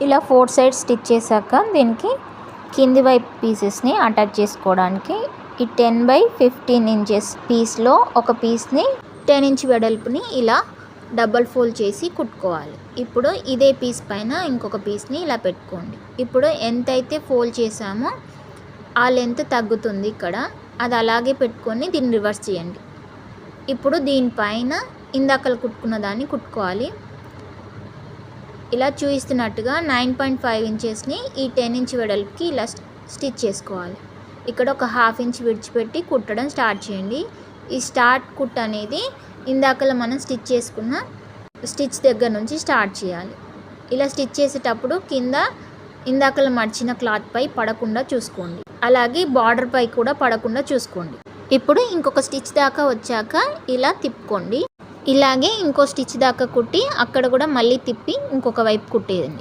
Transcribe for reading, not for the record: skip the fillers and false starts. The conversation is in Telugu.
ఇలా 4 సైడ్స్ స్టిచ్ చేశాక దీనికి కింది వైపు పీసెస్ని అటాచ్ చేసుకోవడానికి ఈ 10/15 ఇంచెస్ పీస్లో ఒక పీస్ని 10 ఇంచ్ వెడల్పుని ఇలా డబల్ ఫోల్డ్ చేసి కుట్టుకోవాలి. ఇప్పుడు ఇదే పీస్ పైన ఇంకొక పీస్ని ఇలా పెట్టుకోండి. ఇప్పుడు ఎంతైతే ఫోల్డ్ చేసామో ఆ లెంత్ తగ్గుతుంది ఇక్కడ, అది అలాగే పెట్టుకొని దీన్ని రివర్స్ చేయండి. ఇప్పుడు దీనిపైన ఇందాకలు కుట్టుకున్న దాన్ని కుట్టుకోవాలి. ఇలా చూపిస్తున్నట్టుగా 9.5 ఇంచెస్ని ఈ 10 ఇంచ్ వెడల్పుకి ఇలా స్టిచ్ చేసుకోవాలి. ఇక్కడ ఒక 1/2 ఇంచ్ విడిచిపెట్టి కుట్టడం స్టార్ట్ చేయండి. ఈ స్టార్ట్ కుట్ అనేది ఇందాకలా మనం స్టిచ్ చేసుకున్న స్టిచ్ దగ్గర నుంచి స్టార్ట్ చేయాలి. ఇలా స్టిచ్ చేసేటప్పుడు కింద ఇందాకలా మడిచిన క్లాత్ పై పడకుండా చూసుకోండి, అలాగే బార్డర్ పై కూడా పడకుండా చూసుకోండి. ఇప్పుడు ఇంకొక స్టిచ్ దాకా వచ్చాక ఇలా తిప్పుకోండి. ఇలాగే ఇంకో స్టిచ్ దాకా కుట్టి అక్కడ కూడా మళ్ళీ తిప్పి ఇంకొక వైపు కుట్టేయండి.